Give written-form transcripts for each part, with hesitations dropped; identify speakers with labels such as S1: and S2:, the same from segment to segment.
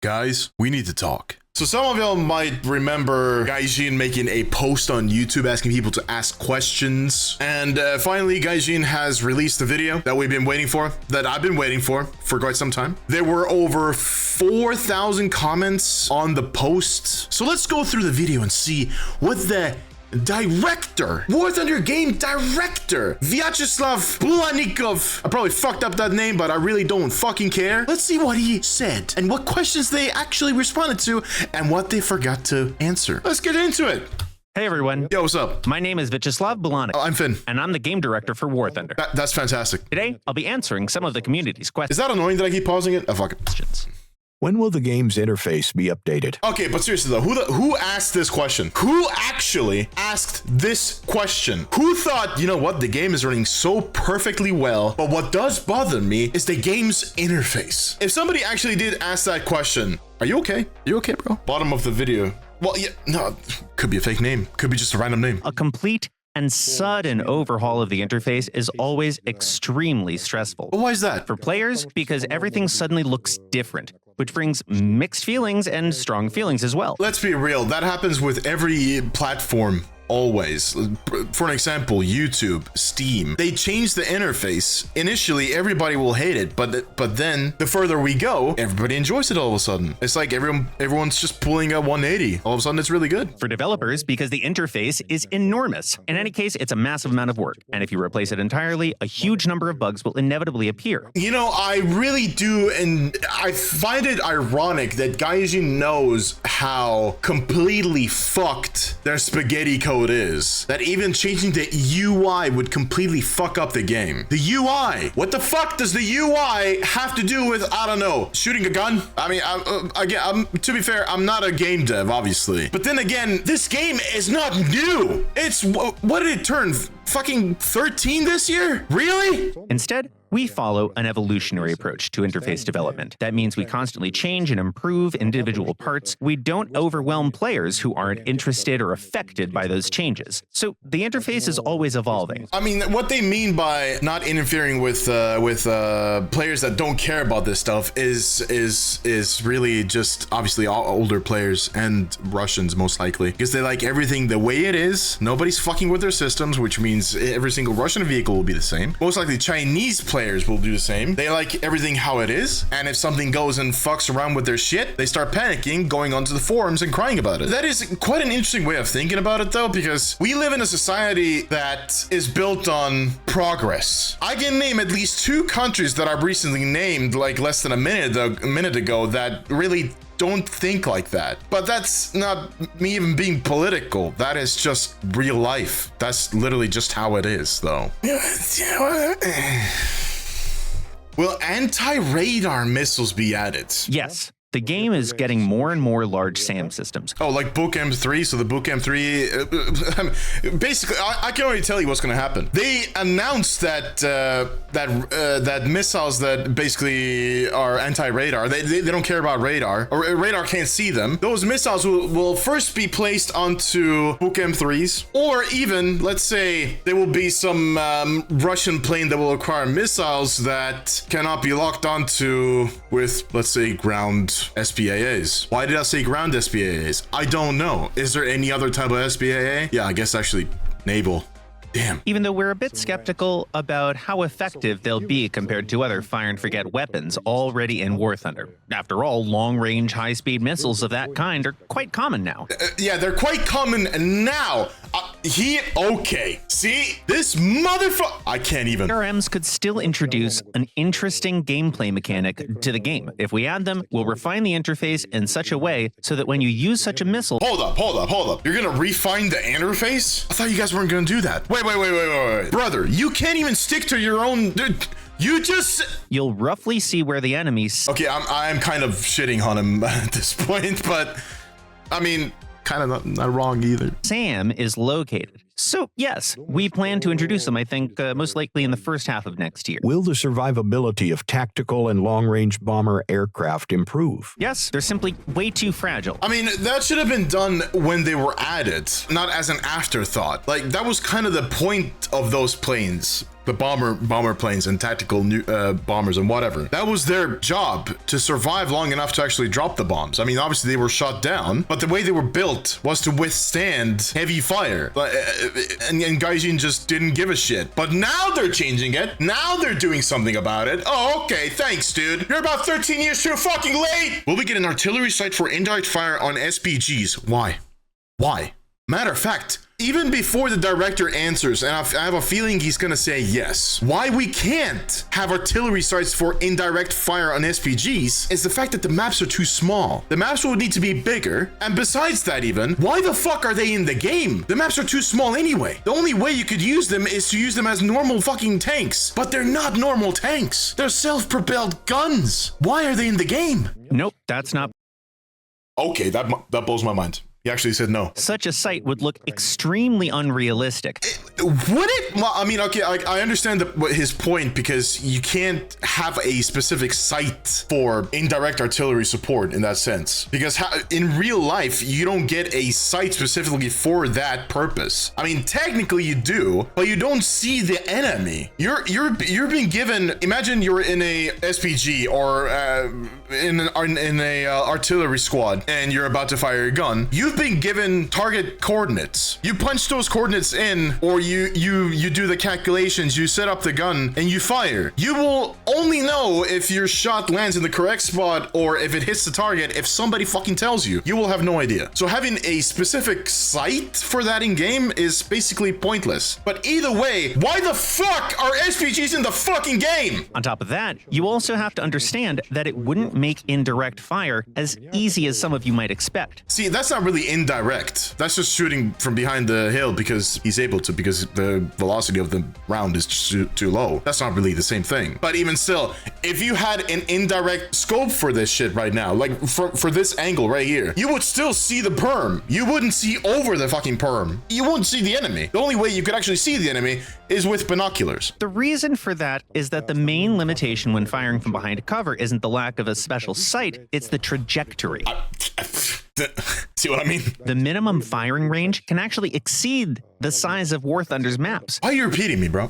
S1: Guys, we need to talk. So some of y'all might remember Gaijin making a post on YouTube asking people to ask questions. And finally, Gaijin has released a video that we've been waiting for, that I've been waiting for quite some time. There were over 4,000 comments on the post. So let's go through the video and see what the director, War Thunder game director, Vyacheslav Bulanikov, I probably fucked up that name, but I really don't fucking care. Let's see what he said and what questions they actually responded to and what they forgot to answer. Let's get into it.
S2: Hey everyone.
S1: Yo, what's up?
S2: My name is Vyacheslav Bulanikov.
S1: I'm Finn.
S2: And I'm the game director for War Thunder.
S1: That's fantastic.
S2: Today, I'll be answering some of the community's questions.
S1: Is that annoying that I keep pausing it? Oh, fuck it.
S3: When will the game's interface be updated?
S1: Okay, but seriously though, who asked this question? Who actually asked this question? Who thought, you know what, the game is running so perfectly well, but what does bother me is the game's interface. If somebody actually did ask that question, are you okay? You okay, bro? Bottom of the video. Well, yeah, no, could be a fake name. Could be just a random name.
S2: A complete and sudden overhaul of the interface is always extremely stressful.
S1: Why is that?
S2: For players, because everything suddenly looks different, which brings mixed feelings and strong feelings as well.
S1: Let's be real, that happens with every platform. Always. For an example, YouTube, Steam, they change the interface. Initially, everybody will hate it, but then the further we go, everybody enjoys it all of a sudden. It's like everyone's just pulling a 180. All of a sudden, it's really good.
S2: For developers, because the interface is enormous. In any case, it's a massive amount of work. And if you replace it entirely, a huge number of bugs will inevitably appear.
S1: You know, I really do, and I find it ironic that Gaijin knows how completely fucked their spaghetti code is, that even changing the UI would completely fuck up the game. The UI, what the fuck does the UI have to do with, I don't know, shooting a gun? I mean, to be fair, I'm not a game dev, obviously, but then again, this game is not new. It's, what did it turn? Fucking 13 this year? Really?
S2: Instead, we follow an evolutionary approach to interface development. That means we constantly change and improve individual parts. We don't overwhelm players who aren't interested or affected by those changes. So the interface is always evolving.
S1: I mean, what they mean by not interfering with players that don't care about this stuff is really just obviously all older players and Russians most likely, because they like everything the way it is. Nobody's fucking with their systems, which means every single Russian vehicle will be the same. Most likely Chinese players will do the same. They like everything how it is, and if something goes and fucks around with their shit, they start panicking, going onto the forums and crying about it. That is quite an interesting way of thinking about it though, because we live in a society that is built on progress. I can name at least 2 countries that I've recently named like less than a minute ago that really don't think like that. But that's not me even being political. That is just real life. That's literally just how it is, though. Will anti-radar missiles be added?
S2: Yes. The game is getting more and more large SAM systems.
S1: Oh, like Book M3? So the Book M3, basically, I can already tell you what's going to happen. They announced that that missiles that basically are anti-radar, they don't care about radar, or radar can't see them. Those missiles will first be placed onto Book M3s, or even, let's say, there will be some Russian plane that will acquire missiles that cannot be locked onto with, let's say, ground SPAAs. Why did I say ground SPAAs? I don't know. Is there any other type of SPAA? Yeah, I guess actually naval. Damn.
S2: Even though we're a bit skeptical about how effective they'll be compared to other fire and forget weapons already in War Thunder. After all, long-range, high-speed missiles of that kind are quite common now.
S1: Yeah, they're quite common now. Okay. See, this motherfucker. I can't even.
S2: ARMs could still introduce an interesting gameplay mechanic to the game. If we add them, we'll refine the interface in such a way so that when you use such a missile...
S1: Hold up. You're gonna refine the interface? I thought you guys weren't gonna do that. Wait. Brother, you can't even stick to your own... You'll
S2: roughly see where the enemies...
S1: Okay, I'm kind of shitting on him at this point, but... I mean... kind of not wrong either.
S2: SAM is located. So, yes, we plan to introduce them, I think, most likely in the first half of next year.
S3: Will the survivability of tactical and long-range bomber aircraft improve?
S2: Yes, they're simply way too fragile.
S1: I mean, that should have been done when they were added, not as an afterthought. Like, that was kind of the point of those planes. The bomber planes and tactical bombers and whatever. That was their job, to survive long enough to actually drop the bombs. I mean, obviously they were shot down, but the way they were built was to withstand heavy fire. And Gaijin just didn't give a shit. But now they're changing it. Now they're doing something about it. Oh, okay, thanks, dude. You're about 13 years too fucking late. Will we get an artillery sight for indirect fire on SPGs? Why? Why? Matter of fact, even before the director answers, and I have a feeling he's gonna say yes, why we can't have artillery sights for indirect fire on SPGs is the fact that the maps are too small. The maps would need to be bigger, and besides that even, why the fuck are they in the game? The maps are too small anyway. The only way you could use them is to use them as normal fucking tanks, but they're not normal tanks. They're self-propelled guns. Why are they in the game?
S2: Nope, that's not.
S1: Okay, that blows my mind. He actually said no.
S2: Such a sight would look extremely unrealistic.
S1: Would it? Well, I mean, okay, I understand his point, because you can't have a specific site for indirect artillery support in that sense. Because in real life, you don't get a site specifically for that purpose. I mean, technically you do, but you don't see the enemy. You're being given. Imagine you're in a SPG or in a artillery squad, and you're about to fire a gun. You've been given target coordinates. You punch those coordinates in, or you do the calculations, you set up the gun, and you fire. You will only know if your shot lands in the correct spot or if it hits the target if somebody fucking tells you. You will have no idea. So having a specific site for that in game is basically pointless. But either way, why the fuck are SPGs in the fucking game?
S2: On top of that, you also have to understand that it wouldn't make indirect fire as easy as some of you might expect.
S1: See, that's not really indirect. That's just shooting from behind the hill because he's able to, because the velocity of the round is too low. That's not really the same thing. But even still, if you had an indirect scope for this shit right now, like for this angle right here, you would still see the perm. You wouldn't see over the fucking perm. You wouldn't see the enemy. The only way you could actually see the enemy is with binoculars.
S2: The reason for that is that the main limitation when firing from behind cover isn't the lack of a special sight, it's the trajectory.
S1: See what I mean?
S2: The minimum firing range can actually exceed the size of War Thunder's maps.
S1: Why are you repeating me, bro?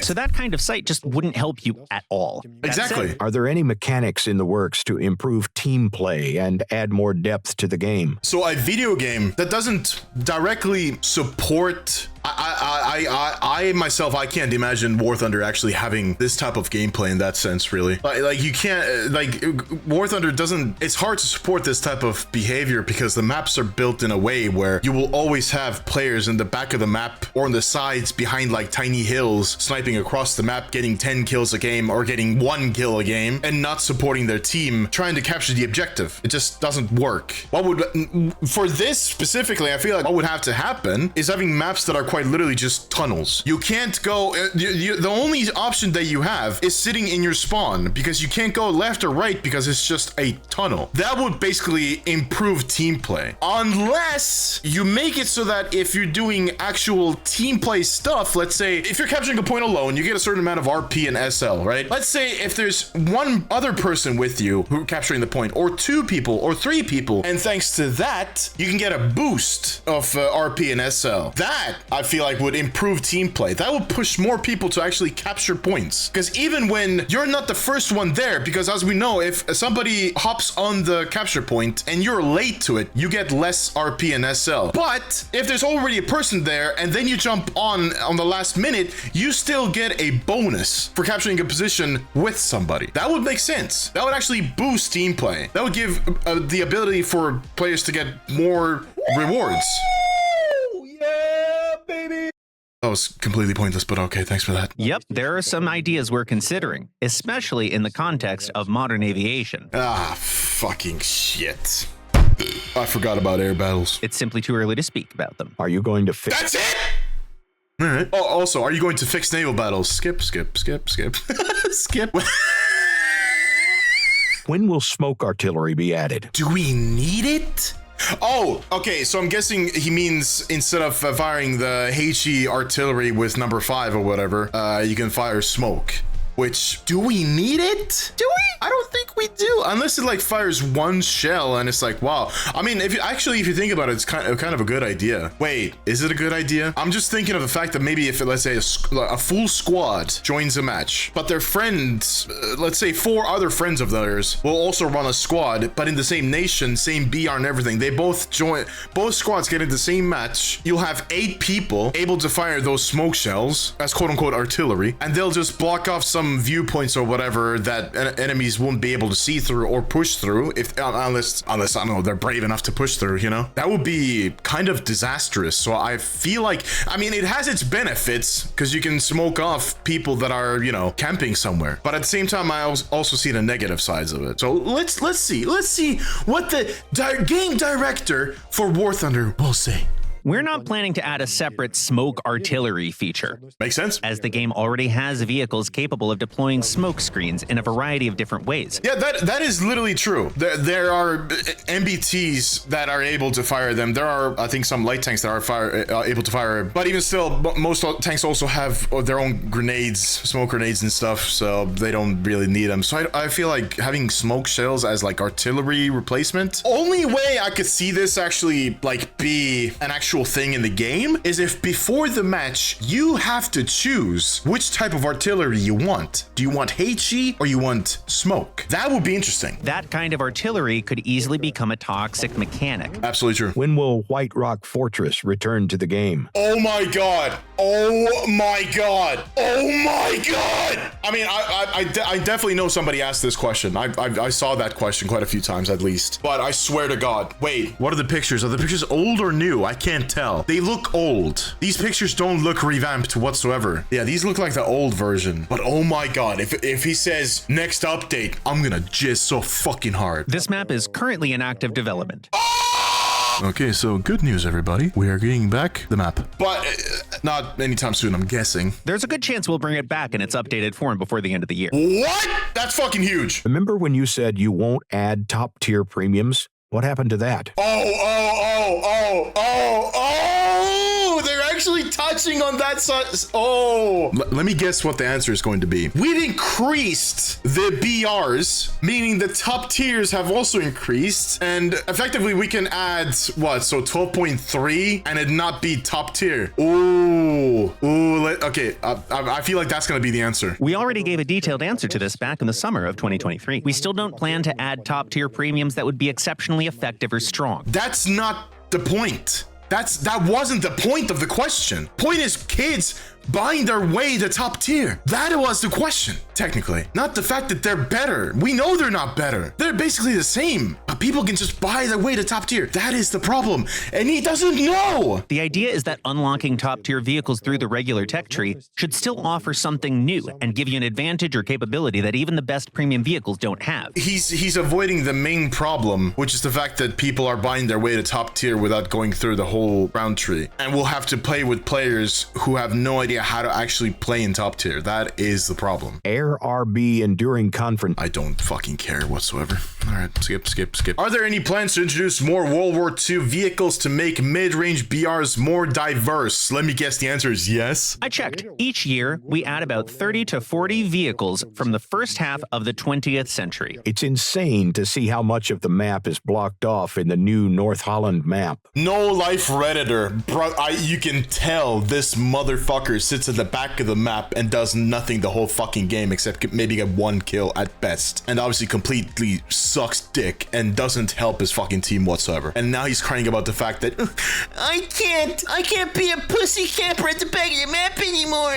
S2: So that kind of sight just wouldn't help you at all.
S1: Exactly.
S3: Are there any mechanics in the works to improve team play and add more depth to the game?
S1: So a video game that doesn't directly support I myself, I can't imagine War Thunder actually having this type of gameplay in that sense, really. Like you can't, like, War Thunder doesn't, it's hard to support this type of behavior because the maps are built in a way where you will always have players in the back of the map or on the sides behind like tiny hills sniping across the map, getting 10 kills a game or getting 1 kill a game and not supporting their team, trying to capture the objective. It just doesn't work. What would, for this specifically, I feel like what would have to happen is having maps that are quite literally just tunnels. You can't go, the only option that you have is sitting in your spawn because you can't go left or right because it's just a tunnel. That would basically improve team play. Unless you make it so that if you're doing actual team play stuff, let's say if you're capturing a point alone, you get a certain amount of RP and SL, right? Let's say if there's one other person with you who capturing the point, or 2 people or 3 people, and thanks to that, you can get a boost of RP and SL. That, I feel like, would improve team play. That would push more people to actually capture points. Because even when you're not the first one there, because as we know, if somebody hops on the capture point and you're late to it, you get less RP and SL. But if there's already a person there and then you jump on the last minute, you still get a bonus for capturing a position with somebody. That would make sense. That would actually boost team play. That would give the ability for players to get more rewards. That was completely pointless, but okay, thanks for that.
S2: Yep, there are some ideas we're considering, especially in the context of modern aviation.
S1: Ah, fucking shit. I forgot about air battles.
S2: It's simply too early to speak about them.
S3: Are you going to fix?
S1: That's it! All right. Oh, also, are you going to fix naval battles? Skip. Skip.
S3: When will smoke artillery be added?
S1: Do we need it? Oh, okay. So I'm guessing he means instead of firing the HE artillery with number 5 or whatever, you can fire smoke. Which, do we need it? Do we? I don't think we do. Unless it like fires one shell and it's like, wow. I mean, if you think about it, it's kind of a good idea. Wait, is it a good idea? I'm just thinking of the fact that maybe if, let's say, a full squad joins a match, but their friends, let's say 4 other friends of theirs will also run a squad, but in the same nation, same BR and everything. They both join, both squads get into the same match. You'll have 8 people able to fire those smoke shells as quote unquote artillery, and they'll just block off some viewpoints or whatever that enemies won't be able to see through or push through, if unless I don't know, they're brave enough to push through, you know. That would be kind of disastrous. So I feel like, I mean, it has its benefits because you can smoke off people that are, you know, camping somewhere, but at the same time I also see the negative sides of it. So let's see what the game director for War Thunder will say.
S2: We're not planning to add a separate smoke artillery feature.
S1: Makes sense.
S2: As the game already has vehicles capable of deploying smoke screens in a variety of different ways.
S1: Yeah, that is literally true. There are MBTs that are able to fire them. There are, I think, some light tanks that are able to fire, but even still, most tanks also have their own grenades, smoke grenades and stuff, so they don't really need them. So I feel like having smoke shells as like artillery replacement. Only way I could see this actually like be an actual thing in the game is if before the match you have to choose which type of artillery you want. Do you want HE or you want smoke? That would be interesting.
S2: That kind of artillery could easily become a toxic mechanic.
S1: Absolutely true.
S3: When will White Rock Fortress return to the game?
S1: Oh my god. Oh my god. Oh my god. I mean, I definitely know somebody asked this question. I saw that question quite a few times at least. But I swear to God. Wait, what are the pictures? Are the pictures old or new? I can't tell. They look old. These pictures don't look revamped whatsoever. Yeah, these look like the old version. But oh my god, if he says next update, I'm gonna jizz so fucking hard.
S2: This map is currently in active development.
S1: Okay, so good news, everybody. We are getting back the map. But not anytime soon, I'm guessing.
S2: There's a good chance we'll bring it back in its updated form before the end of the year.
S1: What? That's fucking huge.
S3: Remember when you said you won't add top tier premiums? What happened to that?
S1: They're actually touching on that side. Let me guess what the answer is going to be. We've increased the BRs, meaning the top tiers have also increased, and effectively we can add what? So 12.3 and it not be top tier. Okay. I feel like that's going to be the answer.
S2: We already gave a detailed answer to this back in the summer of 2023. We still don't plan to add top tier premiums that would be exceptionally effective or strong.
S1: That's not the point. That wasn't the point of the question. Point is kids buying their way to top tier. That was the question, technically. Not the fact that they're better. We know they're not better. They're basically the same. But people can just buy their way to top tier. That is the problem. And he doesn't know.
S2: The idea is that unlocking top tier vehicles through the regular tech tree should still offer something new and give you an advantage or capability that even the best premium vehicles don't have.
S1: He's avoiding the main problem, which is the fact that people are buying their way to top tier without going through the whole round tree. And we'll have to play with players who have no idea how to actually play in top tier. That is the problem.
S3: Air RB Enduring Conference.
S1: I don't fucking care whatsoever. All right, skip. Are there any plans to introduce more World War II vehicles to make mid-range BRs more diverse? Let me guess, the answer is yes.
S2: I checked. Each year, we add about 30 to 40 vehicles from the first half of the 20th century.
S3: It's insane to see how much of the map is blocked off in the new North Holland map.
S1: No Life Redditor. Bro, you can tell this motherfucker sits at the back of the map and does nothing the whole fucking game except maybe get one kill at best. And obviously completely sucks dick and doesn't help his fucking team whatsoever. And now he's crying about the fact that I can't be a pussy camper at the back of the map anymore.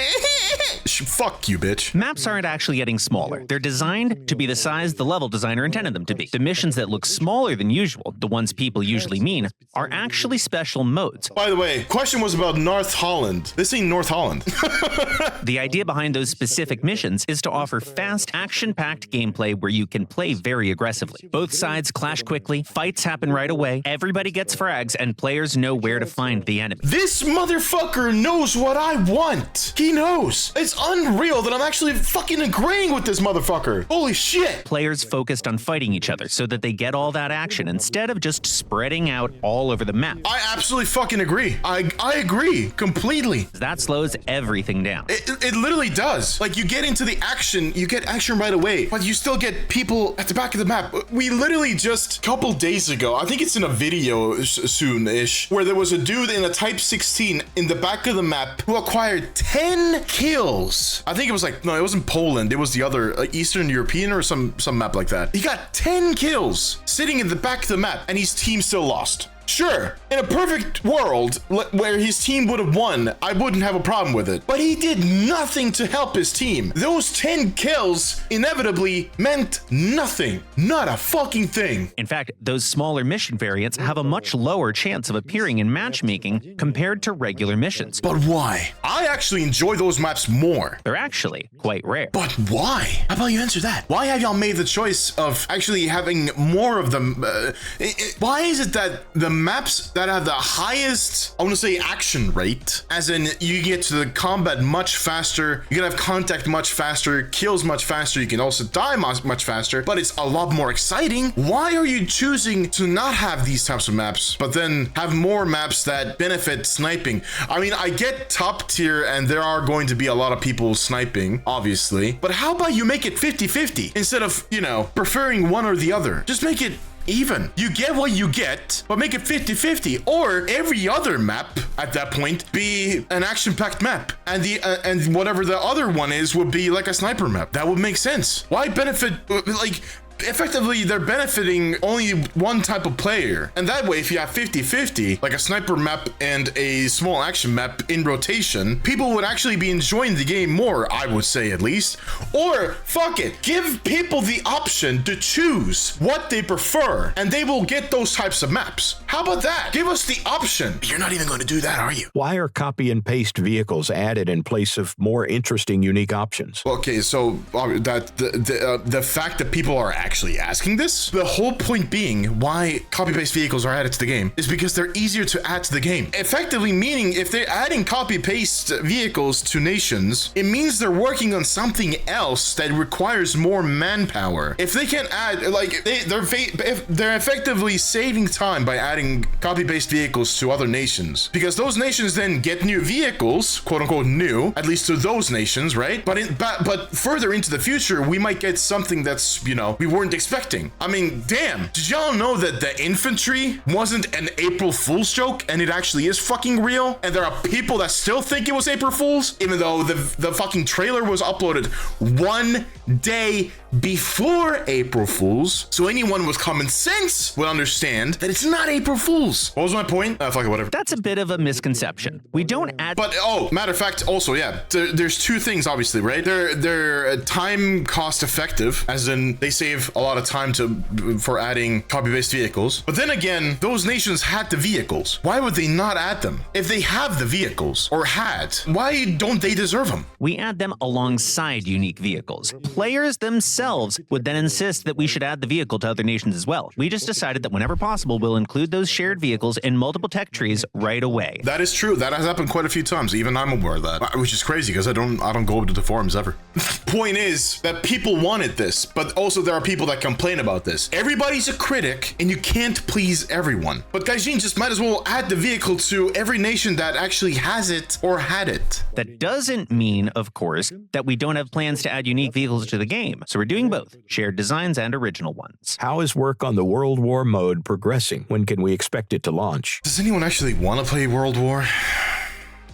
S1: Fuck you, bitch.
S2: Maps aren't actually getting smaller. They're designed to be the size the level designer intended them to be. The missions that look smaller than usual, the ones people usually mean, are actually special modes.
S1: By the way, question was about North Holland. This ain't North Holland. want.
S2: The idea behind those specific missions is to offer fast, action-packed gameplay where you can play very aggressively. Both sides clash quickly, fights happen right away, everybody gets frags, and players know where to find the enemy.
S1: This motherfucker knows what I want. He knows. It's unreal that I'm actually fucking agreeing with this motherfucker. Holy shit.
S2: Players focused on fighting each other so that they get all that action instead of just spreading out all over the map.
S1: I absolutely fucking agree. I agree completely.
S2: That slows everything down.
S1: It literally does. Like, you get into the action, you get action right away, but you still get people at the back of the map. We literally just a couple days ago, I think it's in a video soon-ish, where there was a dude in a Type 16 in the back of the map who acquired 10 kills. I think it was like, no, it wasn't Poland. It was the other Eastern European or some map like that. He got 10 kills sitting in the back of the map and his team still lost. Sure, in a perfect world where his team would have won, I wouldn't have a problem with it. But he did nothing to help his team. Those 10 kills inevitably meant nothing. Not a fucking thing.
S2: In fact, those smaller mission variants have a much lower chance of appearing in matchmaking compared to regular missions.
S1: But why? I actually enjoy those maps more.
S2: They're actually quite rare.
S1: But why? How about you answer that? Why have y'all made the choice of actually having more of them? Why is it that the maps that have the highest, I want to say, action rate, as in you get to the combat much faster, you can have contact much faster, kills much faster, you can also die much faster, but it's a lot more exciting? Why are you choosing to not have these types of maps, but then have more maps that benefit sniping? I mean, I get top tier and there are going to be a lot of people sniping, obviously, but how about you make it 50-50 instead of, you know, preferring one or the other? Just make it even. You get what you get, but make it 50-50, or every other map at that point be an action-packed map, and and whatever the other one is would be like a sniper map. That would make sense. Why benefit, like, effectively they're benefiting only one type of player, and that way if you have 50-50, like a sniper map and a small action map in rotation, people would actually be enjoying the game more, I would say, at least. Or fuck it, give people the option to choose what they prefer and they will get those types of maps. How about that? Give us the option. You're not even going to do that, are you?
S3: Why are copy and paste vehicles added in place of more interesting, unique options?
S1: Okay, so that the fact that people are actually asking this, the whole point being why copy-paste vehicles are added to the game is because they're easier to add to the game. Effectively meaning if they're adding copy-paste vehicles to nations, it means they're working on something else that requires more manpower. If they can add, like, they're effectively saving time by adding copy-paste vehicles to other nations, because those nations then get new vehicles, quote-unquote new, at least to those nations, right? But further into the future, we might get something that's, you know, we weren't expecting. I mean, damn, did y'all know that the infantry wasn't an April Fool's joke and it actually is fucking real? And there are people that still think it was April Fool's, even though the fucking trailer was uploaded 1 day before April Fool's. So anyone with common sense would understand that it's not April Fool's. What was my point? Fuck it, whatever.
S2: That's a bit of a misconception. We don't add...
S1: But, oh, matter of fact, also, yeah, there's two things, obviously, right? They're time cost effective, as in they save a lot of time for adding copy-paste vehicles. But then again, those nations had the vehicles. Why would they not add them? If they have the vehicles, or had, why don't they deserve them?
S2: We add them alongside unique vehicles. Players themselves would then insist that we should add the vehicle to other nations as well. We just decided that whenever possible, we'll include those shared vehicles in multiple tech trees right away.
S1: That is true. That has happened quite a few times. Even I'm aware of that, which is crazy because I don't go to the forums ever. Point is that people wanted this, but also there are people that complain about this. Everybody's a critic and you can't please everyone. But Gaijin just might as well add the vehicle to every nation that actually has it or had it.
S2: That doesn't mean, of course, that we don't have plans to add unique vehicles to the game. So we're doing both, shared designs and original ones.
S3: How is work on the World War mode progressing? When can we expect it to launch?
S1: Does anyone actually want to play World War?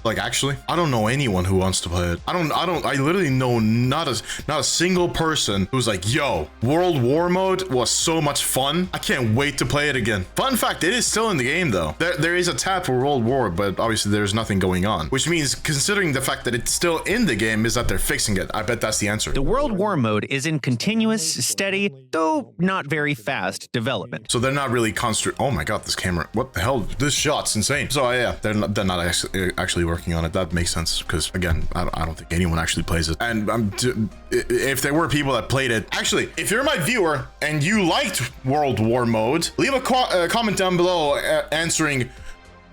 S1: Like, actually, I don't know anyone who wants to play it. I literally know not a single person who's like, yo, World War mode was so much fun. I can't wait to play it again. Fun fact, it is still in the game though. There is a tab for World War, but obviously there's nothing going on, which means considering the fact that it's still in the game is that they're fixing it. I bet that's the answer.
S2: The World War mode is in continuous, steady, though not very fast development.
S1: So they're not really oh my god, this camera, what the hell? This shot's insane. So yeah, they're not actually working on it. That makes sense because, again, I don't think anyone actually plays it. And if there were people that played it, actually, if you're my viewer and you liked World War Mode, leave a comment down below answering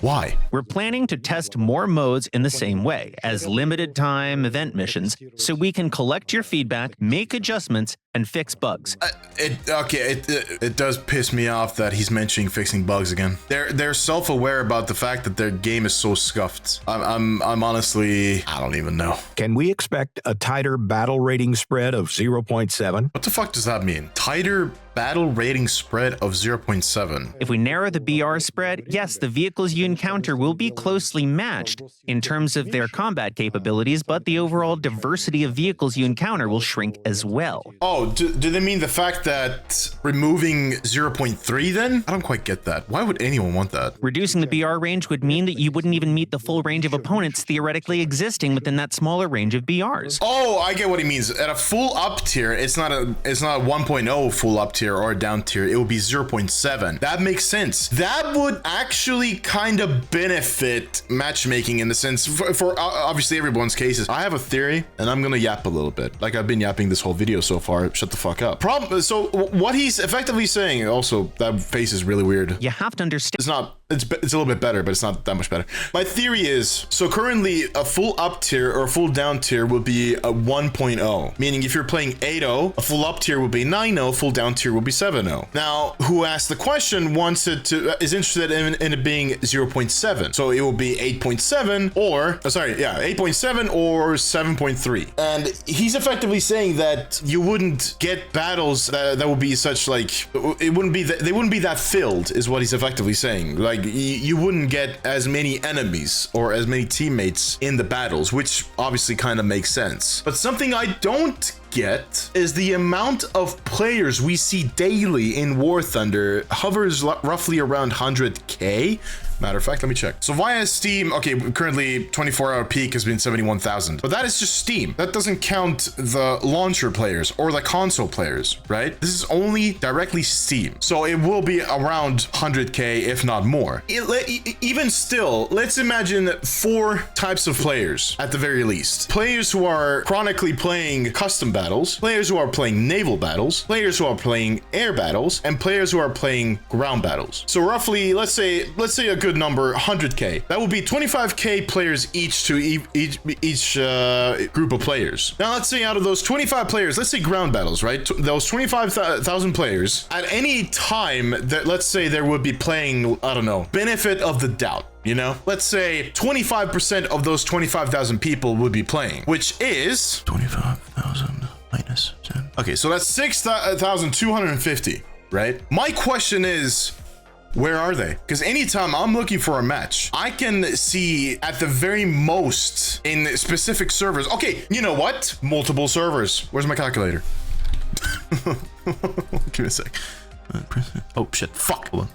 S1: why.
S2: We're planning to test more modes in the same way, as limited time event missions, so we can collect your feedback, make adjustments, and fix bugs.
S1: It does piss me off that he's mentioning fixing bugs again. They're self-aware about the fact that their game is so scuffed. I'm honestly, I don't even know.
S3: Can we expect a tighter battle rating spread of 0.7?
S1: What the fuck does that mean? Tighter battle rating spread of 0.7.
S2: If we narrow the BR spread, yes, the vehicles you encounter will be closely matched in terms of their combat capabilities, but the overall diversity of vehicles you encounter will shrink as well.
S1: Oh, do they mean the fact that removing 0.3 then? I don't quite get that. Why would anyone want that?
S2: Reducing the BR range would mean that you wouldn't even meet the full range of opponents theoretically existing within that smaller range of BRs.
S1: Oh, I get what he means. At a full up tier, it's not a 1.0 full up tier or a down tier. It will be 0.7. That makes sense. That would actually kind of benefit matchmaking in the sense for obviously everyone's cases. I have a theory and I'm gonna yap a little bit. Like I've been yapping this whole video so far. Shut the fuck up. So what he's effectively saying, also, that face is really weird.
S2: You have to understand.
S1: It's a little bit better, but it's not that much better. My theory is, so currently a full up tier or a full down tier will be a 1.0, meaning if you're playing 8.0, a full up tier will be 9.0, full down tier will be 7.0. Now, who asked the question is interested in it being 0.7. So it will be 8.7 or, 8.7 or 7.3. And he's effectively saying that you wouldn't get battles that would be such like, they wouldn't be that filled, is what he's effectively saying. Like, you wouldn't get as many enemies or as many teammates in the battles, which obviously kind of makes sense. But something I don't get is the amount of players we see daily in War Thunder hovers roughly around 100k. Matter of fact, let me check. So via Steam, okay, currently 24-hour peak has been 71,000, but that is just Steam. That doesn't count the launcher players or the console players, right? This is only directly Steam. So it will be around 100k, if not more. Even still, let's imagine 4 types of players at the very least. Players who are chronically playing custom battles, players who are playing naval battles, players who are playing air battles, and players who are playing ground battles. So roughly, let's say a good number, 100k. That would be 25k players each to each group of players. Now let's say out of those 25 players, let's say ground battles, right? Those 25,000 players at any time that, let's say, there would be playing, I don't know, benefit of the doubt. You know, let's say 25% of those 25,000 people would be playing, which is 25,000 minus 10. Okay, so that's 6,250, right? My question is, where are they? Because anytime I'm looking for a match, I can see at the very most in specific servers. Okay, you know what? Multiple servers. Where's my calculator? Give me a sec. Oh shit, fuck. Hold on.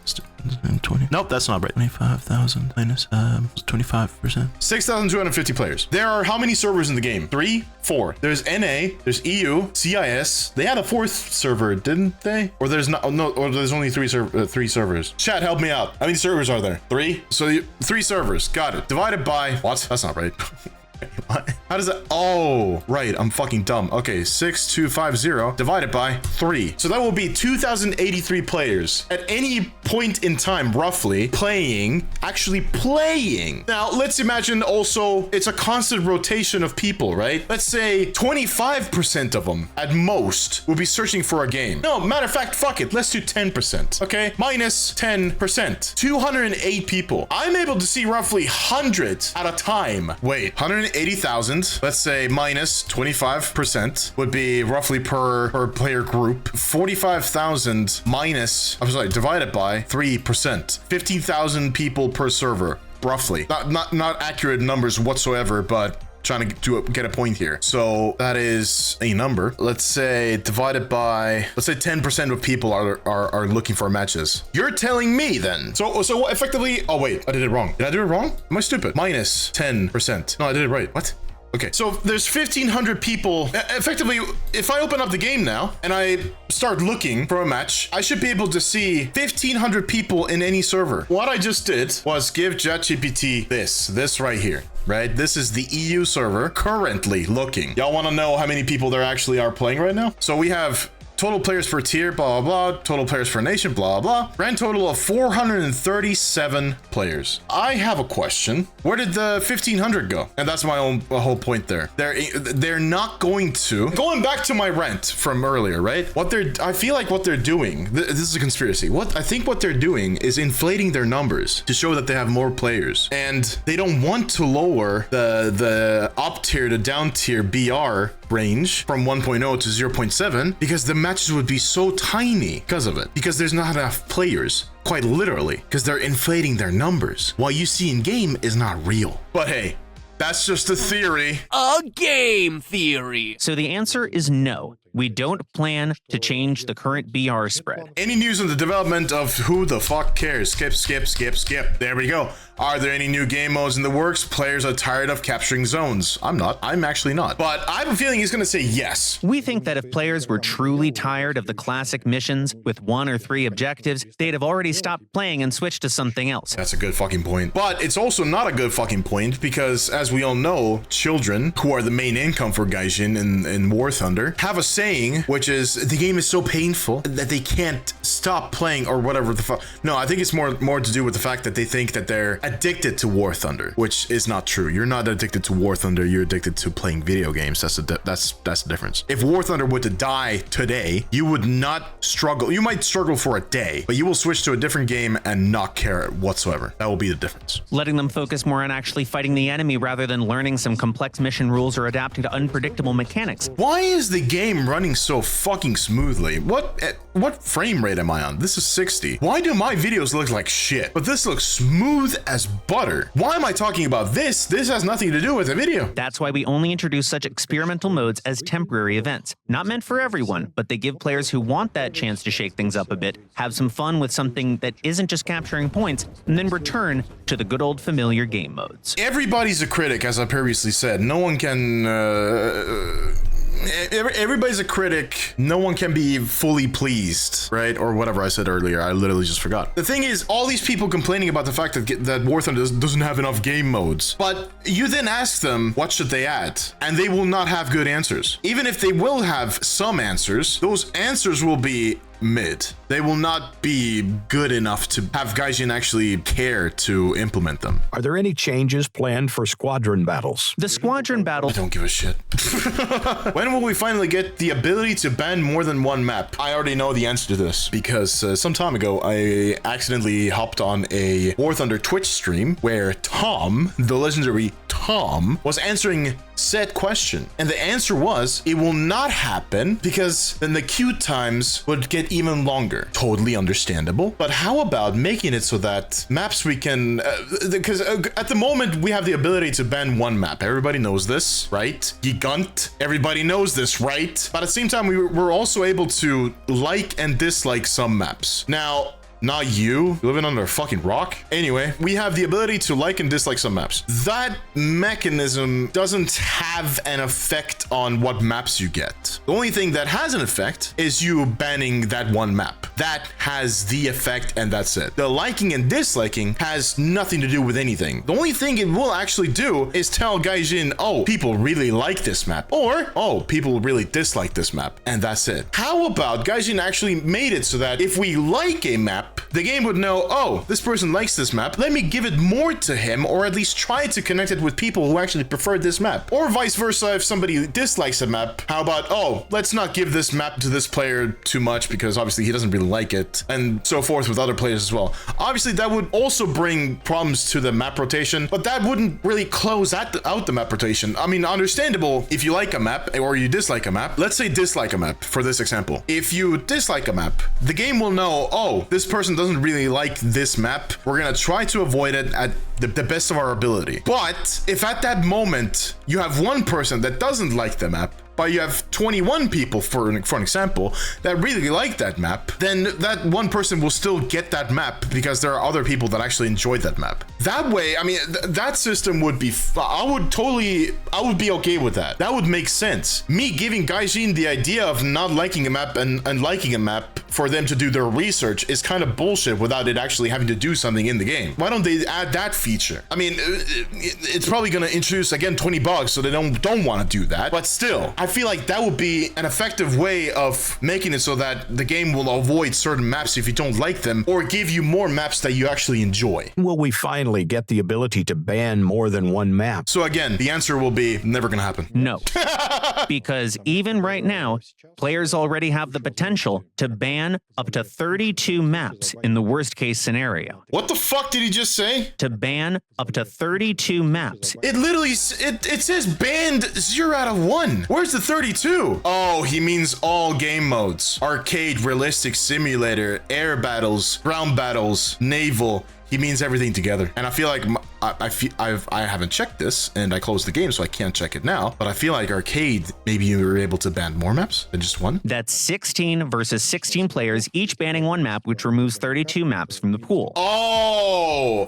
S1: 20. Nope, that's not right. 25,000 minus 25%. 6,250 players. There are how many servers in the game? 3, 4. There's NA, there's EU, CIS. They had a 4th server, didn't they? Or there's not, no, or there's only 3 servers. Chat, help me out. How many servers are there? 3? So 3 servers. Got it. Divided by, what? That's not right. How does that? Oh, right. I'm fucking dumb. Okay, 6,250 divided by 3. So that will be 2,083 players at any point in time, roughly, actually playing. Now, let's imagine also it's a constant rotation of people, right? Let's say 25% of them at most will be searching for a game. No, matter of fact, fuck it. Let's do 10%. Okay, minus 10%. 208 people. I'm able to see roughly 100 at a time. Wait, 180,000. Let's say minus 25% would be roughly per player group. 45,000 minus, I'm sorry, divided by 3%. 15,000 people per server, roughly. Not accurate numbers whatsoever, but trying to get a point here. So that is a number. Let's say divided by, let's say 10% of people are looking for matches. You're telling me then. So effectively, oh wait, I did it wrong. Did I do it wrong? Am I stupid? Minus 10%. No, I did it right. What? Okay, so there's 1,500 people. Effectively, if I open up the game now and I start looking for a match, I should be able to see 1,500 people in any server. What I just did was give ChatGPT this right here. right? This is the EU server currently looking. Y'all want to know how many people there actually are playing right now? So we have total players per tier, blah, blah, blah. Total players per nation, blah, blah. Grand total of 437 players. I have a question. Where did the 1500 go? And that's my whole point there. They're not going to. Going back to my rant from earlier, right? I feel like what they're doing, this is a conspiracy. I think what they're doing is inflating their numbers to show that they have more players. And they don't want to lower the up tier to down tier BR range from 1.0 to 0.7 because the matches would be so tiny because of it, because there's not enough players, quite literally, because they're inflating their numbers. What you see in game is not real. But hey, that's just a theory.
S4: A game theory.
S2: So the answer is no. We don't plan to change the current BR spread.
S1: Any news on the development of who the fuck cares? Skip, skip, skip, skip. There we go. Are there any new game modes in the works? Players are tired of capturing zones. I'm not. I'm actually not. But I have a feeling he's going to say yes.
S2: We think that if players were truly tired of the classic missions with 1 or 3 objectives, they'd have already stopped playing and switched to something else.
S1: That's a good fucking point. But it's also not a good fucking point because, as we all know, children, who are the main income for Gaijin in War Thunder, have a saying, which is the game is so painful that they can't stop playing or whatever the fuck. No, I think it's more to do with the fact that they think that they're addicted to War Thunder, which is not true. You're not addicted to War Thunder. You're addicted to playing video games. That's the difference. If War Thunder were to die today, you would not struggle. You might struggle for a day, but you will switch to a different game and not care whatsoever. That will be the difference.
S2: Letting them focus more on actually fighting the enemy rather than learning some complex mission rules or adapting to unpredictable mechanics.
S1: Why is the game running so fucking smoothly? What frame rate am I on? This is 60. Why do my videos look like shit? But this looks smooth as butter. Why am I talking about this? This has nothing to do with the video.
S2: That's why we only introduce such experimental modes as temporary events. Not meant for everyone, but they give players who want that chance to shake things up a bit, have some fun with something that isn't just capturing points, and then return to the good old familiar game modes.
S1: Everybody's a critic, as I previously said. No one can... everybody's a critic. No one can be fully pleased, right? Or whatever I said earlier. I literally just forgot. The thing is, all these people complaining about the fact that War Thunder doesn't have enough game modes. But you then ask them, what should they add? And they will not have good answers. Even if they will have some answers, those answers will be mid. They will not be good enough to have Gaijin actually care to implement them.
S3: Are there any changes planned for squadron battles?
S2: The squadron battle...
S1: I don't give a shit. When will we finally get the ability to ban more than one map? I already know the answer to this because some time ago I accidentally hopped on a War Thunder Twitch stream where Tom, the legendary Tom, was answering said question. And the answer was, it will not happen because then the queue times would get even longer. Totally understandable. But how about making it so that maps we can, because at the moment we have the ability to ban one map. Everybody knows this, right? Gigant. Everybody knows this, right? But at the same time, we're also able to like and dislike some maps. Now, not you living under a fucking rock. Anyway, we have the ability to like and dislike some maps. That mechanism doesn't have an effect on what maps you get. The only thing that has an effect is you banning that one map. That has the effect and that's it. The liking and disliking has nothing to do with anything. The only thing it will actually do is tell Gaijin, oh, people really like this map, or, oh, people really dislike this map, and that's it. How about Gaijin actually made it so that if we like a map, the game would know, oh, this person likes this map. Let me give it more to him, or at least try to connect it with people who actually prefer this map. Or vice versa, if somebody dislikes a map, how about, oh, let's not give this map to this player too much because obviously he doesn't really like it, and so forth with other players as well. Obviously, that would also bring problems to the map rotation, but that wouldn't really close out the map rotation. I mean, understandable if you like a map or you dislike a map. Let's say dislike a map for this example. If you dislike a map, the game will know, oh, this person doesn't really like this map. We're gonna try to avoid it at the best of our ability. But if at that moment you have one person that doesn't like the map, but you have 21 people, for an example, that really like that map, then that one person will still get that map because there are other people that actually enjoy that map. That way, I mean, that system would be, I would be okay with that. That would make sense. Me giving Gaijin the idea of not liking a map and liking a map for them to do their research is kind of bullshit without it actually having to do something in the game. Why don't they add that feature? I mean, it's probably going to introduce, again, 20 bugs, so they don't want to do that. But still, I feel like that would be an effective way of making it so that the game will avoid certain maps if you don't like them, or give you more maps that you actually enjoy.
S3: Will we finally get the ability to ban more than one map?
S1: So again, the answer will be never going to happen.
S2: No. Because even right now, players already have the potential to ban up to 32 maps in the worst case scenario.
S1: What the fuck did he just say?
S2: To ban up to 32 maps.
S1: It literally, it says banned 0 out of 1. Where's the 32? Oh, he means all game modes. Arcade, realistic, simulator, air battles, ground battles, naval. He means everything together. And I feel like I haven't checked this and I closed the game, so I can't check it now. But I feel like arcade, maybe you were able to ban more maps than just one.
S2: That's 16 versus 16 players, each banning one map, which removes 32 maps from the pool.
S1: Oh,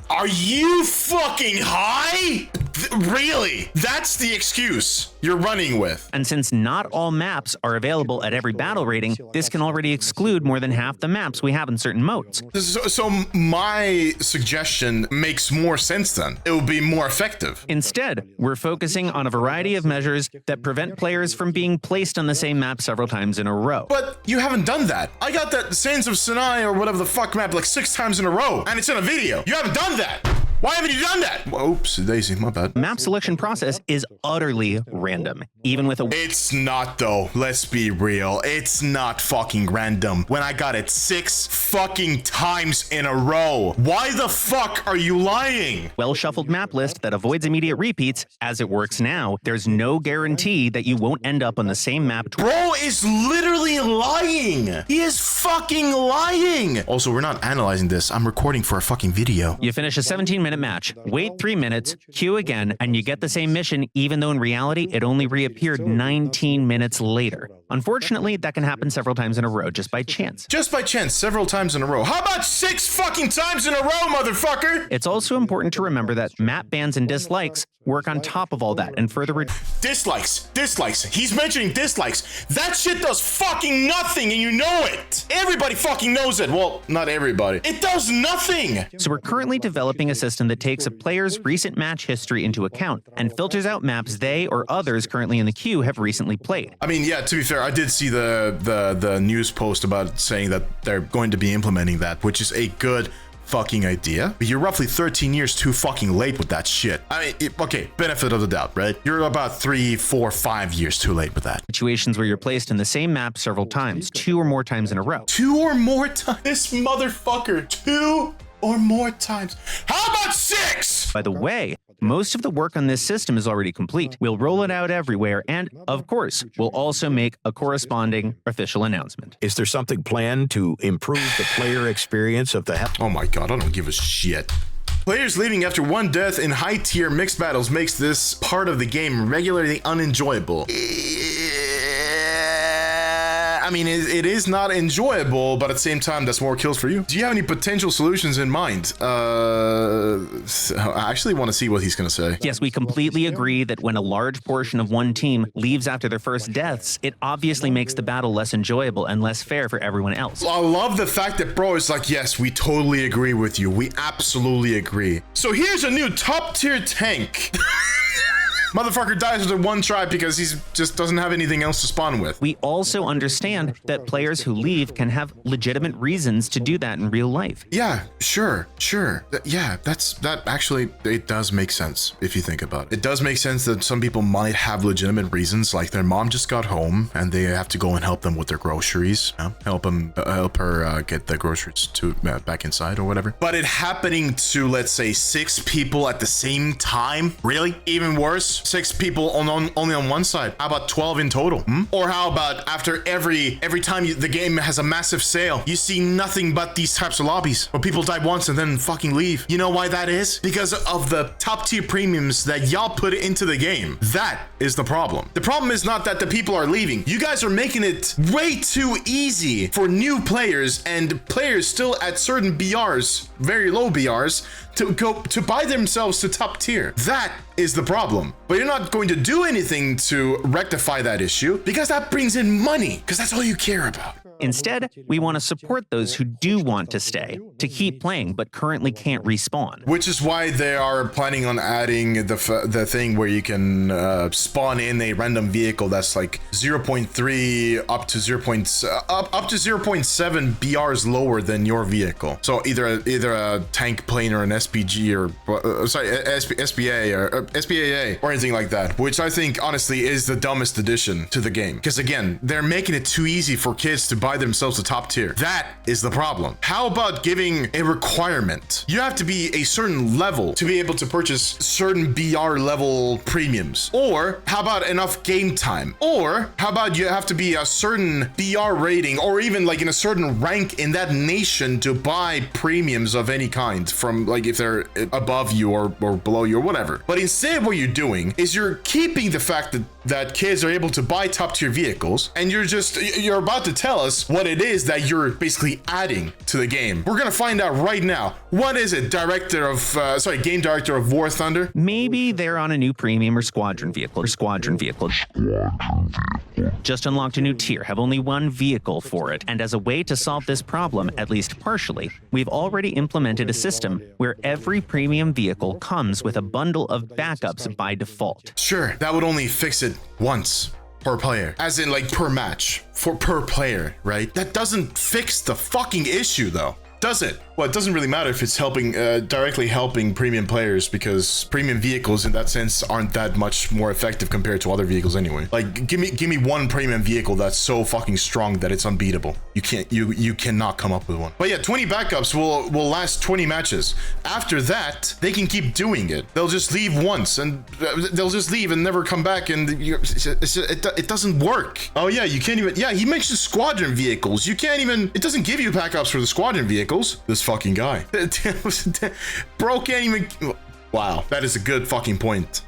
S1: are you fucking high? Really? That's the excuse you're running with.
S2: And since not all maps are available at every battle rating, this can already exclude more than half the maps we have in certain modes.
S1: So my suggestion makes more sense then. It will be more effective.
S2: Instead, we're focusing on a variety of measures that prevent players from being placed on the same map several times in a row.
S1: But you haven't done that. I got that Sands of Sinai or whatever the fuck map like 6 times in a row, and it's in a video. You haven't done that. Why haven't you done that? Oops, Daisy, my bad.
S2: Map selection process is utterly random, even with a...
S1: It's not though, let's be real. It's not fucking random when I got it 6 fucking times in a row. Why the fuck are you lying?
S2: well-shuffled map list that avoids immediate repeats. As it works now, there's no guarantee that you won't end up on the same map.
S1: Bro is literally lying. He is fucking lying. Also, we're not analyzing this. I'm recording for a fucking video.
S2: You finish a 17-minute match, wait 3 minutes, queue again, and you get the same mission, even though in reality, it only reappeared 19 minutes later. Unfortunately, that can happen several times in a row, just by chance.
S1: Just by chance, several times in a row. How about 6 fucking times in a row, motherfucker?
S2: It's also important to remember that map bans and dislikes work on top of all that and further
S1: Dislikes. He's mentioning dislikes. That shit does fucking nothing and you know it. Everybody fucking knows it. Well, not everybody. It does nothing.
S2: So we're currently developing a system that takes a player's recent match history into account and filters out maps they or others currently in the queue have recently played.
S1: I mean, yeah, to be fair, I did see the news post about saying that they're going to be implementing that, which is a good fucking idea. But you're roughly 13 years too fucking late with that shit. I mean, okay, benefit of the doubt, right? You're about 3, 4, 5 years too late with that.
S2: Situations where you're placed in the same map several times, 2 or more times in a row.
S1: 2 or more times? This motherfucker, 2 or more times. How about 6?
S2: By the way, most of the work on this system is already complete. We'll roll it out everywhere, and of course, we'll also make a corresponding official announcement.
S3: Is there something planned to improve the player experience of the...
S1: Oh my god, I don't give a shit. Players leaving after 1 death in high-tier mixed battles makes this part of the game regularly unenjoyable. I mean, it is not enjoyable, but at the same time, that's more kills for you. Do you have any potential solutions in mind? I actually want to see what he's going to say.
S2: Yes, we completely agree that when a large portion of one team leaves after their first deaths, it obviously makes the battle less enjoyable and less fair for everyone else.
S1: I love the fact that bro is like, yes, we totally agree with you. We absolutely agree. So here's a new top tier tank. Motherfucker dies with a 1 try because he's just doesn't have anything else to spawn with.
S2: We also understand that players who leave can have legitimate reasons to do that in real life.
S1: Yeah, sure. Yeah, that actually, it does make sense if you think about it. It does make sense that some people might have legitimate reasons, like their mom just got home and they have to go and help them with their groceries, help her get the groceries to back inside or whatever. But it happening to, let's say, 6 people at the same time, really? Even worse? 6 people only on one side? How about 12 in total? Or how about after every time the game has a massive sale, you see nothing but these types of lobbies where people die once and then fucking leave? You know why that is? Because of the top tier premiums that y'all put into the game. That is the problem. The problem is not that the people are leaving. You guys are making it way too easy for new players and players still at certain BRs, very low BRs, to buy themselves to top tier. That is the problem. But you're not going to do anything to rectify that issue because that brings in money, because that's all you care about.
S2: Instead, we want to support those who do want to stay, to keep playing but currently can't respawn.
S1: Which is why they are planning on adding the thing where you can spawn in a random vehicle that's like 0.3 up to 0.7 BRs lower than your vehicle. So either a tank plane or an SPG or SPA or SPAA or anything like that, which I think honestly is the dumbest addition to the game. Because again, they're making it too easy for kids to buy themselves a top tier. That is the problem. How about giving a requirement? You have to be a certain level to be able to purchase certain BR level premiums. Or how about enough game time? Or how about you have to be a certain BR rating or even like in a certain rank in that nation to buy premiums of any kind, from like if they're above you or below you or whatever. But instead what you're doing is you're keeping the fact that kids are able to buy top tier vehicles, and you're about to tell us what it is that you're basically adding to the game. We're gonna find out right now. What is it, game director of War Thunder?
S2: Maybe they're on a new premium or squadron vehicle. Just unlocked a new tier, have only one vehicle for it, and as a way to solve this problem, at least partially, we've already implemented a system where every premium vehicle comes with a bundle of backups by default.
S1: Sure, that would only fix it once per player, as in like per match per player, right? That doesn't fix the fucking issue though, does it? Well, it doesn't really matter if it's directly helping premium players, because premium vehicles in that sense aren't that much more effective compared to other vehicles anyway. Like, give me one premium vehicle that's so fucking strong that it's unbeatable. You cannot come up with one. But yeah, 20 backups will last 20 matches. After that, they can keep doing it. They'll just leave once and they'll just leave and never come back, and it doesn't work. Oh yeah, you can't even. Yeah, he mentioned squadron vehicles. You can't even. It doesn't give you backups for the squadron vehicles. This fucking guy. Bro can't even. Wow, that is a good fucking point.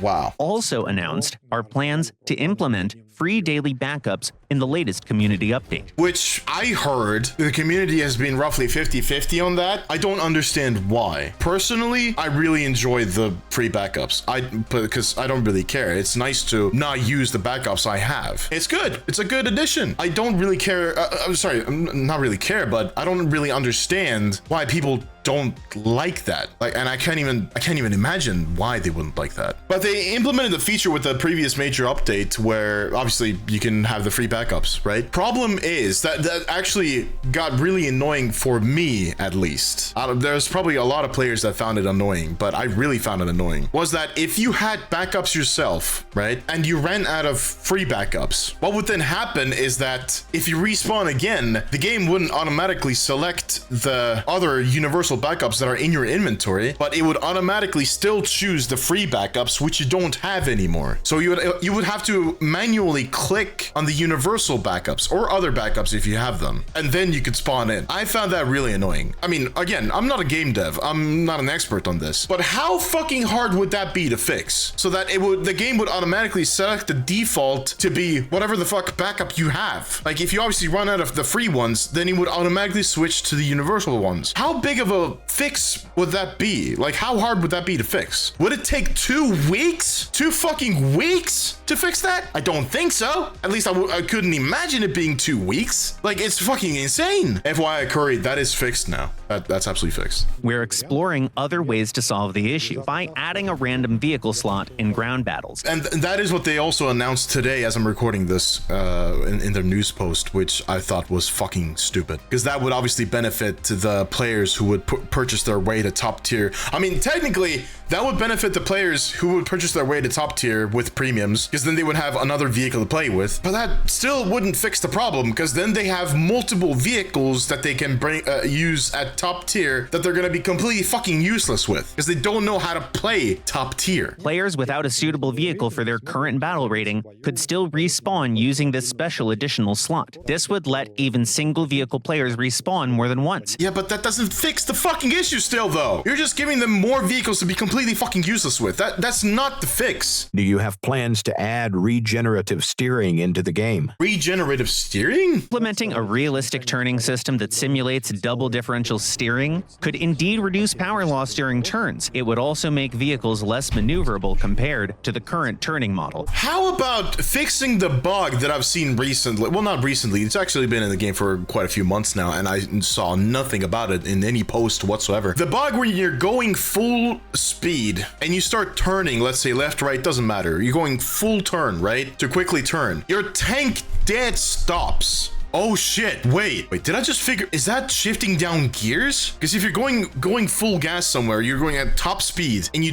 S1: Wow.
S2: Also announced are plans to implement free daily backups in the latest community update. Which
S1: I heard the community has been roughly 50-50 on that. I don't understand why. Personally, I really enjoy the free backups. Because I don't really care. It's nice to not use the backups I have. It's good. It's a good addition. I don't really care. I'm sorry, not really care, but I don't really understand why people don't like that. And I can't even imagine why they wouldn't like that. But they implemented the feature with the previous major update where obviously you can have the free backups, right? Problem is that actually got really annoying for me, at least. There's probably a lot of players that found it annoying, but I really found it annoying. Was that if you had backups yourself, right, and you ran out of free backups, what would then happen is that if you respawn again, the game wouldn't automatically select the other universal backups that are in your inventory, but it would automatically still choose the free backups, which you don't have anymore. So you would have to manually click on the universal backups or other backups if you have them, and then you could spawn in. I found that really annoying. I mean, again, I'm not a game dev. I'm not an expert on this, but how fucking hard would that be to fix so that the game would automatically select the default to be whatever the fuck backup you have? Like, if you obviously run out of the free ones, then it would automatically switch to the universal ones. How big of a fix would that be? Like, how hard would that be to fix? Would it take 2 weeks? 2 fucking weeks to fix that? I don't think so. At least I couldn't imagine it being 2 weeks. Like, it's fucking insane. FYI, Curry, that is fixed now. That's absolutely fixed.
S2: We're exploring other ways to solve the issue by adding a random vehicle slot in ground battles.
S1: And that is what they also announced today as I'm recording this in their news post, which I thought was fucking stupid. Because that would obviously benefit the players who would purchase their way to top tier. I mean, technically, that would benefit the players who would purchase their way to top tier with premiums, because because then they would have another vehicle to play with. But that still wouldn't fix the problem, because then they have multiple vehicles that they can use at top tier that they're going to be completely fucking useless with, because they don't know how to play top tier.
S2: Players without a suitable vehicle for their current battle rating could still respawn using this special additional slot. This would let even single vehicle players respawn more than once.
S1: Yeah, but that doesn't fix the fucking issue still, though. You're just giving them more vehicles to be completely fucking useless with. That's not the fix.
S3: Do you have plans to add regenerative steering into the game?
S1: Regenerative steering?
S2: Implementing a realistic turning system that simulates double differential steering could indeed reduce power loss during turns. It would also make vehicles less maneuverable compared to the current turning model.
S1: How about fixing the bug that I've seen recently? Well, not recently. It's actually been in the game for quite a few months now, and I saw nothing about it in any post whatsoever. The bug where you're going full speed and you start turning, let's say left, right, doesn't matter. You're going full turn, right? To quickly turn. Your tank dead stops. Oh shit, wait, did I just figure, is that shifting down gears? Because if you're going full gas somewhere, you're going at top speed and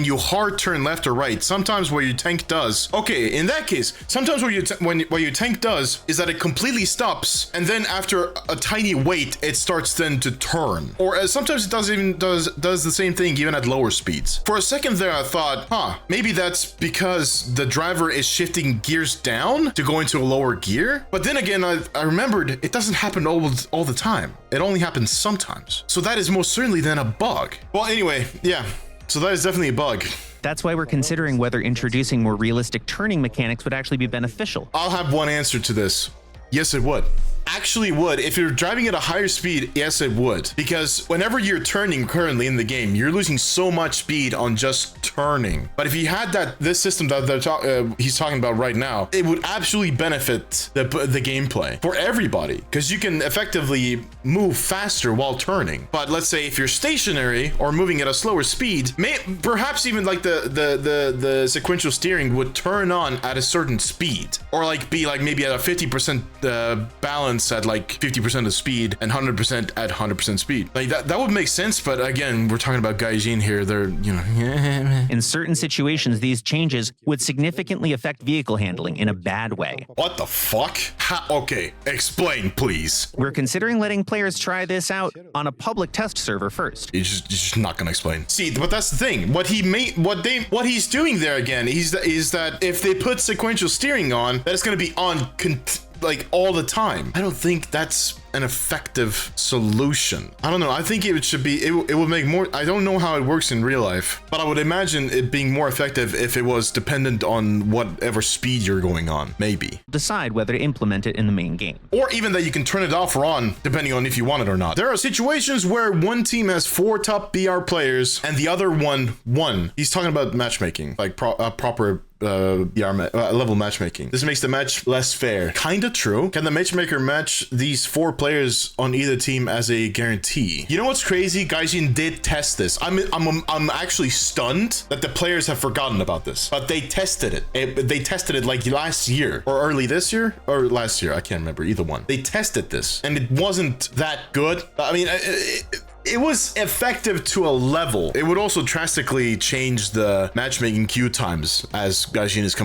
S1: you hard turn left or right, sometimes what your tank does, okay, in that case, sometimes what your tank does is that it completely stops, and then after a tiny wait, it starts then to turn. Or sometimes it does the same thing even at lower speeds. For a second there, I thought, maybe that's because the driver is shifting gears down to go into a lower gear. But then again, I remembered it doesn't happen all the time. It only happens sometimes. So that is most certainly then a bug. Well, anyway, yeah. So that is definitely a bug.
S2: That's why we're considering whether introducing more realistic turning mechanics would actually be beneficial.
S1: I'll have one answer to this. Yes, it would. Actually would. If you're driving at a higher speed, yes, it would. Because whenever you're turning currently in the game, you're losing so much speed on just turning. But if you had this system that he's talking about right now, it would absolutely benefit the gameplay for everybody, because you can effectively move faster while turning. But let's say if you're stationary or moving at a slower speed, perhaps even like the sequential steering would turn on at a certain speed, or like be like maybe at a 50% balance at like 50% of speed and 100% at 100% speed. Like that would make sense, but again, we're talking about Gaijin here. They're, you know.
S2: In certain situations, these changes would significantly affect vehicle handling in a bad way.
S1: What the fuck? Okay, explain, please.
S2: We're considering letting players try this out on a public test server first.
S1: You're just not gonna explain. See, but that's the thing. What he's doing there again is that if they put sequential steering on, that it's gonna be on like all the time. I don't think that's an effective solution. I don't know. I think it should be, it would make more, I don't know how it works in real life, but I would imagine it being more effective if it was dependent on whatever speed you're going on, maybe.
S2: Decide whether to implement it in the main game.
S1: Or even that you can turn it off or on, depending on if you want it or not. There are situations where one team has 4 top BR players and the other one. He's talking about matchmaking, like proper level matchmaking. This makes the match less fair. Kinda true. Can the matchmaker match these 4 players on either team as a guarantee? You know what's crazy? Gaijin did test this. I'm actually stunned that the players have forgotten about this, but they tested it. They tested it like last year or early this year or last year. I can't remember either one. They tested this and it wasn't that good. I mean, it was effective to a level. It would also drastically change the matchmaking queue times, as Gaijin is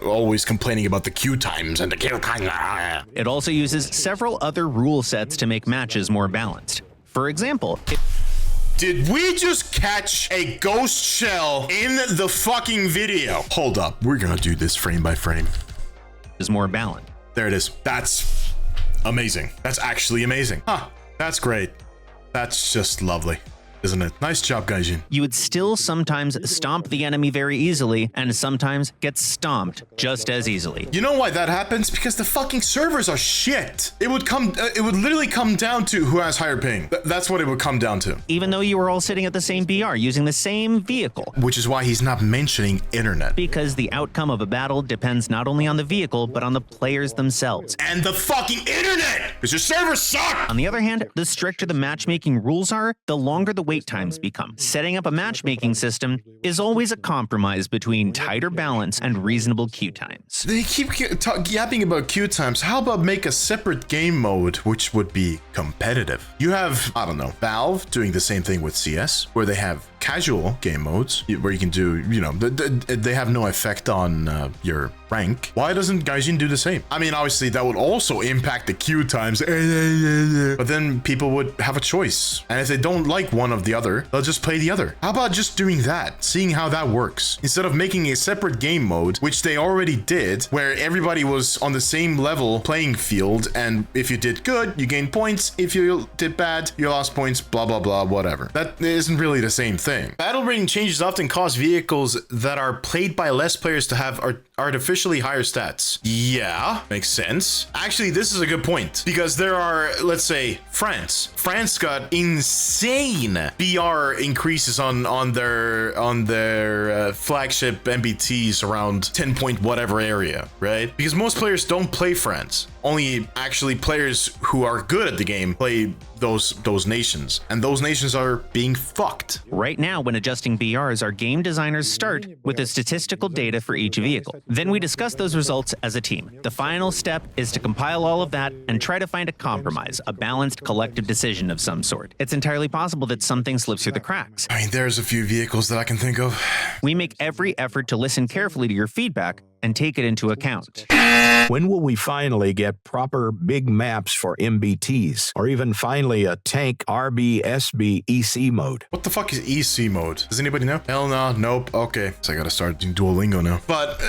S1: always complaining about the queue times and the queue times.
S2: It also uses several other rule sets to make matches more balanced. For example,
S1: did we just catch a ghost shell in the fucking video? Hold up, we're gonna do this frame by frame.
S2: Is more balanced.
S1: There it is. That's amazing. That's actually amazing. Huh, that's great. That's just lovely, isn't it? Nice job, Gaijin.
S2: You would still sometimes stomp the enemy very easily and sometimes get stomped just as easily.
S1: You know why that happens? Because the fucking servers are shit. It would literally come down to who has higher ping. That's what it would come down to.
S2: Even though you were all sitting at the same BR using the same vehicle.
S1: Which is why he's not mentioning internet.
S2: Because the outcome of a battle depends not only on the vehicle, but on the players themselves.
S1: And the fucking internet! Because your servers suck!
S2: On the other hand, the stricter the matchmaking rules are, the longer the wait times become. Setting up a matchmaking system is always a compromise between tighter balance and reasonable queue times.
S1: They keep yapping about queue times. How about make a separate game mode which would be competitive? You have, I don't know, Valve doing the same thing with CS, where they have casual game modes where you can do, you know, they have no effect on your rank. Why doesn't Gaijin do the same? I mean, obviously that would also impact the queue times, but then people would have a choice. And if they don't like one of the other, they'll just play the other. How about just doing that, seeing how that works, instead of making a separate game mode, which they already did, where everybody was on the same level playing field, and if you did good, you gained points. If you did bad, you lost points, blah, blah, blah, whatever. That isn't really the same thing. Battle rating changes often cause vehicles that are played by less players to have artificially higher stats. Yeah, makes sense. Actually, this is a good point, because there are, let's say, France. France got insane BR increases on their flagship MBTs around 10 point whatever area, right? Because most players don't play France. Only actually players who are good at the game play those nations, and those nations are being fucked.
S2: Right now, when adjusting BRs, our game designers start with the statistical data for each vehicle. Then we discuss those results as a team. The final step is to compile all of that and try to find a compromise, a balanced collective decision of some sort. It's entirely possible that something slips through the cracks.
S1: I mean, there's a few vehicles that I can think of.
S2: We make every effort to listen carefully to your feedback and take it into account.
S3: When will we finally get proper big maps for MBTs, or even finally a tank RBSB EC mode?
S1: What the fuck is EC mode? Does anybody know? Hell no, nope. Okay, so I gotta start doing Duolingo now. But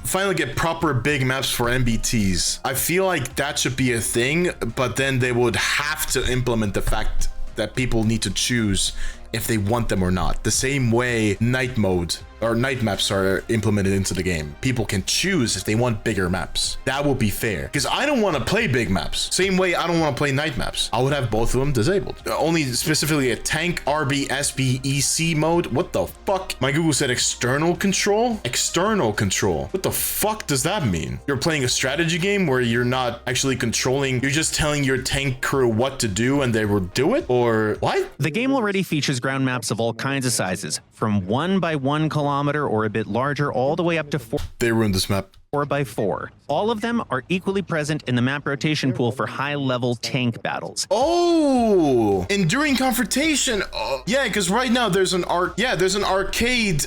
S1: finally get proper big maps for MBTs. I feel like that should be a thing, but then they would have to implement the fact that people need to choose if they want them or not. The same way night mode or night maps are implemented into the game. People can choose if they want bigger maps. That would be fair, because I don't want to play big maps. Same way I don't want to play night maps. I would have both of them disabled. Only specifically a tank RBSB EC mode. What the fuck? My Google said external control? External control. What the fuck does that mean? You're playing a strategy game where you're not actually controlling, you're just telling your tank crew what to do and they will do it? Or what?
S2: The game already features ground maps of all kinds of sizes, from 1 by 1 kilometer or a bit larger, all the way up to 4
S1: They ruined this map.
S2: by 4. All of them are equally present in the map rotation pool for high-level tank battles.
S1: Oh, enduring confrontation. Oh, yeah, because right now there's an arcade.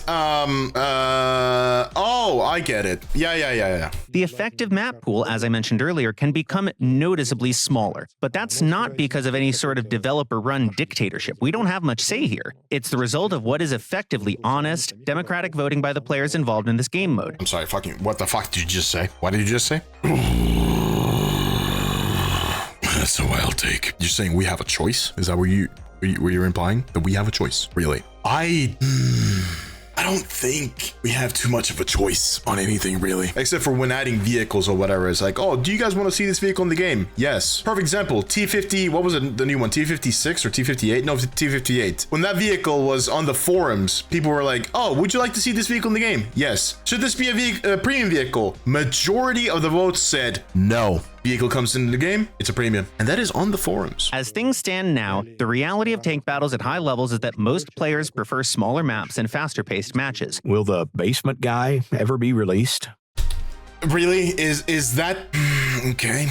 S1: Oh, I get it. Yeah.
S2: The effective map pool, as I mentioned earlier, can become noticeably smaller, but that's not because of any sort of developer-run dictatorship. We don't have much say here. It's the result of what is effectively honest, democratic voting by the players involved in this game mode.
S1: I'm sorry, what the fuck did you just say? What did you just say? That's a wild take. You're saying we have a choice? Is that what you're implying? That we have a choice? Really? I don't think we have too much of a choice on anything, really. Except for when adding vehicles or whatever. It's like, oh, do you guys want to see this vehicle in the game? Yes. Perfect example, T50, what was it, the new one? T56 or T58? No, T58. When that vehicle was on the forums, people were like, oh, would you like to see this vehicle in the game? Yes. Should this be a premium vehicle? Majority of the votes said no. Vehicle comes into the game, it's a premium. And that is on the forums.
S2: As things stand now, the reality of tank battles at high levels is that most players prefer smaller maps and faster-paced matches.
S3: Will the basement guy ever be released?
S1: Really? Is that... Okay.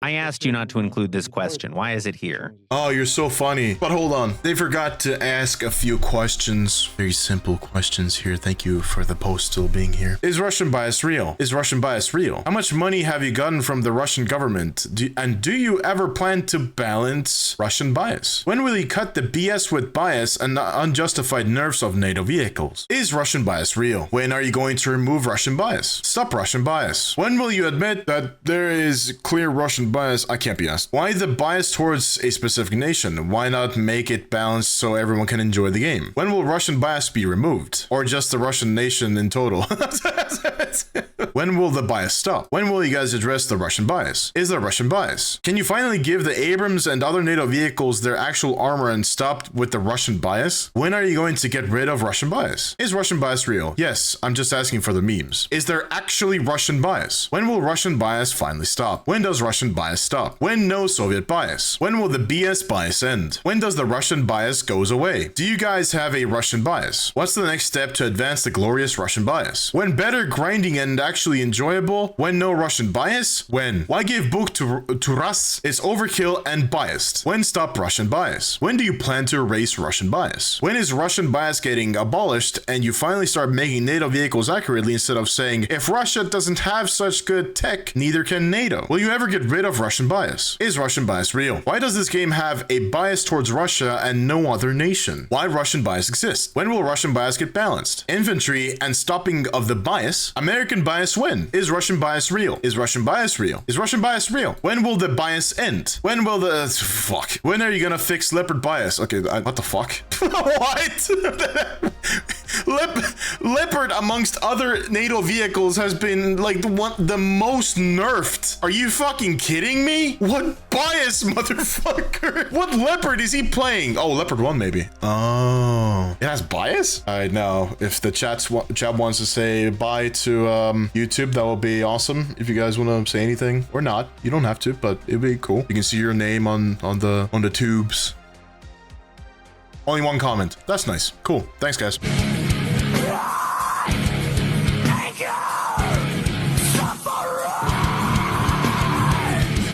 S2: I asked you not to include this question. Why is it here?
S1: Oh, you're so funny. But hold on. They forgot to ask a few questions. Very simple questions here. Thank you for the post still being here. Is Russian bias real? Is Russian bias real? How much money have you gotten from the Russian government? Do you ever plan to balance Russian bias? When will you cut the BS with bias and the unjustified nerfs of NATO vehicles? Is Russian bias real? When are you going to remove Russian bias? Stop Russian bias. When will you admit that there is clear Russian bias? I can't be asked. Why the bias towards a specific nation? Why not make it balanced so everyone can enjoy the game? When will Russian bias be removed? Or just the Russian nation in total? When will the bias stop? When will you guys address the Russian bias? Is there Russian bias? Can you finally give the Abrams and other NATO vehicles their actual armor and stop with the Russian bias? When are you going to get rid of Russian bias? Is Russian bias real? Yes, I'm just asking for the memes. Is there actually Russian bias? When will Russian bias finally stop? When does Russian bias stop? When no Soviet bias? When will the BS bias end? When does the Russian bias goes away? Do you guys have a Russian bias? What's the next step to advance the glorious Russian bias? When better grinding and actually enjoyable? When no Russian bias? When? Why give book to Rus? It's overkill and biased. When stop Russian bias? When do you plan to erase Russian bias? When is Russian bias getting abolished and you finally start making NATO vehicles accurately instead of saying, if Russia doesn't have such good tech, neither can NATO? Will you ever get rid of Russian bias? Is Russian bias real? Why does this game have a bias towards Russia and no other nation? Why Russian bias exists? When will Russian bias get balanced? Infantry and stopping of the bias. American bias when? Is Russian bias real? Is Russian bias real? Is Russian bias real? When will the bias end? When will the... fuck. When are you gonna fix leopard bias? Okay, what the fuck? What? Leopard, amongst other NATO vehicles, has been like the most nerfed. Are you fucking kidding me? What bias, motherfucker? What Leopard is he playing? Oh, Leopard 1 maybe. Oh, it has bias? All right, now if the chat wants to say bye to YouTube, that will be awesome. If you guys want to say anything or not, you don't have to, but it'd be cool. You can see your name on the tubes. Only one comment. That's nice. Cool. Thanks, guys.